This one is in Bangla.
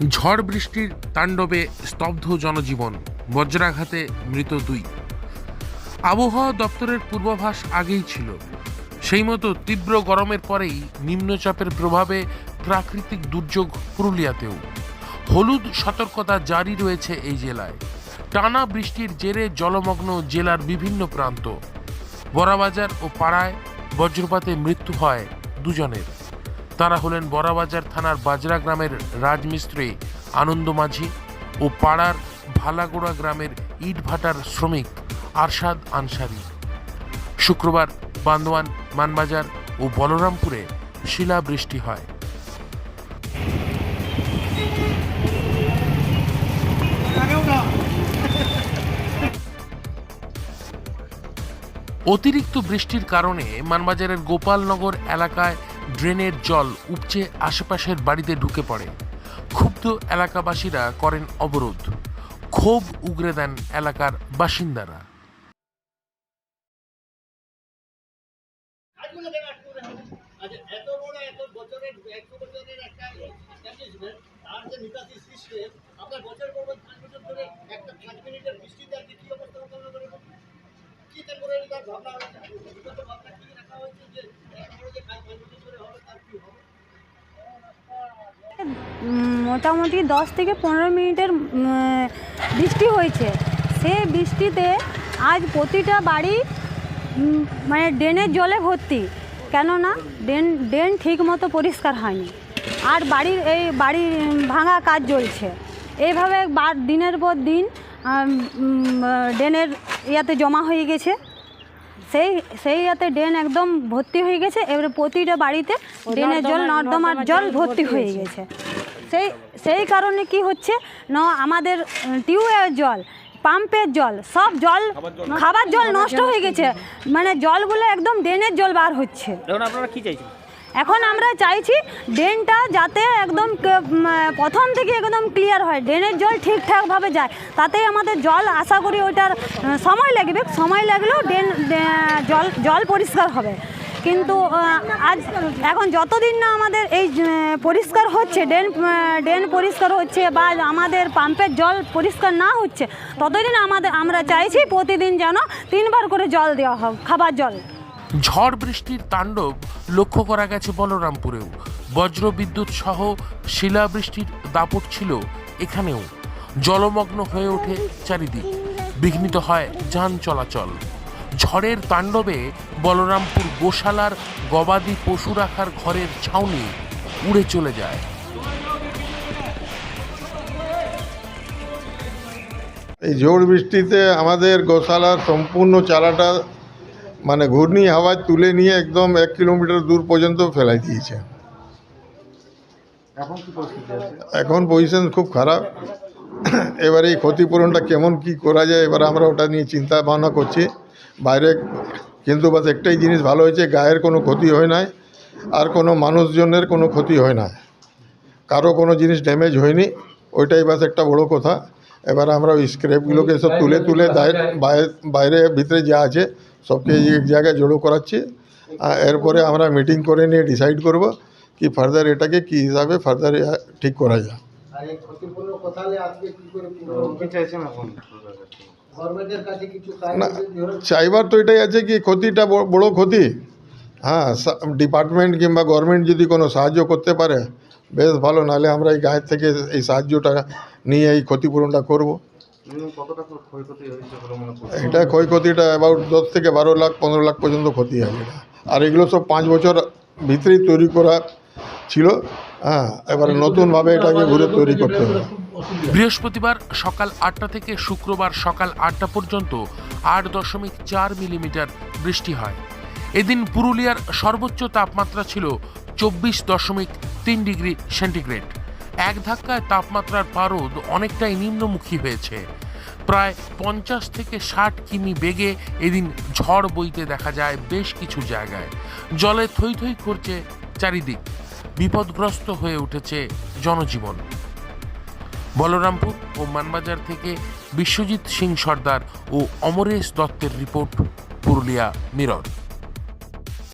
ঝড় বৃষ্টির তাণ্ডবে স্তব্ধ জনজীবন, বজ্রাঘাতে মৃত 2। আবহাওয়া দপ্তরের পূর্বাভাস আগেই ছিল। সেই মতো তীব্র গরমের পরেই নিম্নচাপের প্রভাবে প্রাকৃতিক দুর্যোগ পুরুলিয়াতেও। হলুদ সতর্কতা জারি রয়েছে এই জেলায়। টানা বৃষ্টির জেরে জলমগ্ন জেলার বিভিন্ন প্রান্ত। বড়াবাজার ও পাড়ায় বজ্রপাতে মৃত্যু হয় 2 জনের। তারা হলেন বড়াবাজার থানার বাজরা গ্রামের রাজমিস্ত্রি আনন্দ মাঝি ও পাড়ার ভালাগোড়া গ্রামের ইটভাটার শ্রমিক আরশাদ আনসারি। শুক্রবার বান্দোয়ান, মানবাজার ও বলরামপুরে শিলাবৃষ্টি হয়। অতিরিক্ত বৃষ্টির কারণে মানবাজারের গোপালনগর এলাকায় ড্রেনের জল উপচে আশেপাশের বাড়িতে ঢুকে পড়ে। ক্ষুব্ধ এলাকাবাসীরা করেন অবরোধ। ক্ষোভ উগরে দেন এলাকার বাসিন্দারা। মোটামুটি 10 থেকে 15 মিনিটের বৃষ্টি হয়েছে। সেই বৃষ্টিতে আজ প্রতিটা বাড়ি মানে ড্রেনের জলে ভর্তি, কেননা ড্রেন ঠিক মতো পরিষ্কার হয়নি। আর বাড়ি ভাঙা কাজ চলছে। এইভাবে দিনের পর দিন ড্রেনের ইয়াতে জমা হয়ে গেছে। সেই ইয়াতে ড্রেন একদম ভর্তি হয়ে গেছে। এবারে প্রতিটা বাড়িতে ড্রেনের জল, নর্দমার জল ভর্তি হয়ে গেছে। সেই কারণে কি হচ্ছে না, আমাদের টিউবওয়েলের জল, পাম্পের জল, সব জল, খাবার জল নষ্ট হয়ে গেছে। মানে জলগুলো একদম ড্রেনের জল বার হচ্ছে। এখন আপনারা কি চাইছেন? এখন আমরা চাইছি ড্রেনটা যাতে একদম প্রথম থেকে একদম ক্লিয়ার হয়, ড্রেনের জল ঠিকঠাকভাবে যায়। তাতেই আমাদের জল, আশা করি ওইটার সময় লাগলেও জল পরিষ্কার হবে। কিন্তু এখন যতদিন না আমাদের এই পরিষ্কার হচ্ছে, ড্রেন পরিষ্কার হচ্ছে বা আমাদের পাম্পের জল পরিষ্কার না হচ্ছে, ততদিন আমরা চাইছি প্রতিদিন যেন 3 বার করে জল দেওয়া হোক, খাবার জল। ঝড় বৃষ্টির তাণ্ডব লক্ষ্য করা গেছে বলরামপুরেও। বজ্র বিদ্যুৎ সহ শিলাবৃষ্টির দাপট ছিল এখানেও। জলমগ্ন হয়ে ওঠে চারিদিক, বিঘ্নিত হয় যান চলাচল। ঝড়ের তাণ্ডবে বলরামপুর গোশালার গবাদি পশু রাখার ঘরের ছাউনি উড়ে চলে যায়। এই ঝড় বৃষ্টিতে আমাদের গোশালার সম্পূর্ণ চালাটা মানে ঘূর্ণি হাওয়ায় তুলে নিয়ে একদম 1 কিলোমিটার দূর পর্যন্ত ফেলাই দিয়েছে। এখন পজিশন খুব খারাপ। এবারে এই ক্ষতিপূরণটা কেমন কি করা যায়, এবার আমরা ওটা নিয়ে চিন্তা ভাবনা করছি বাইরে। কিন্তু বাস একটাই জিনিস ভালো হয়েছে, গায়ের কোনো ক্ষতি হয় নাই, আর কোনো মানুষজনের কোনো ক্ষতি হয় না, কারো কোনো জিনিস ড্যামেজ হয়নি। ওইটাই বাস একটা বড় কথা। এবার আমরা ওই স্ক্র্যাপগুলোকে সব তুলে বাইরে ভিতরে যা আছে সবকে এক জায়গায় জড়ো করাচ্ছি। এরপরে আমরা মিটিং করে নিয়ে ডিসাইড করব কি ফার্দার এটাকে কি হিসাবে ফার্দার ঠিক করা যায়। না, চাইবার তো এটাই আছে কি ক্ষতিটা বড় ক্ষতি। হ্যাঁ, ডিপার্টমেন্ট কিংবা গভর্নমেন্ট যদি কোনো সাহায্য করতে পারে বেশ ভালো, নাহলে আমরা এই গায়ের থেকে এই সাহায্যটা নিয়ে এই ক্ষতিপূরণটা করব। এটা ক্ষয়ক্ষতিটা অ্যাবাউট 10 থেকে 12 লাখ 15 লাখ পর্যন্ত ক্ষতি হয় এটা। আর এগুলো সব 5 বছর ভিতরেই তৈরি করা ছিল। হ্যাঁ, এবারে নতুনভাবে এটাকে ঘুরে তৈরি করতে হবে। বৃহস্পতিবার সকাল 8টা থেকে শুক্রবার সকাল 8টা পর্যন্ত 8.4 মিলিমিটার বৃষ্টি হয়। এদিন পুরুলিয়ার সর্বোচ্চ তাপমাত্রা ছিল 24.3 ডিগ্রি সেন্টিগ্রেড। এক ধাক্কায় তাপমাত্রার পারদ অনেকটাই নিম্নমুখী হয়েছে। প্রায় 50 থেকে 60 কিমি বেগে এদিন ঝড় বইতে দেখা যায় বেশ কিছু জায়গায়। জলে থই থই করছে চারিদিক, বিপদগ্রস্ত হয়ে উঠেছে জনজীবন। বলরামপুর ও মানবাজার থেকে বিশ্বজিৎ সিং সর্দার ও অমরেশ দত্তের রিপোর্ট, পুরুলিয়া মিরর।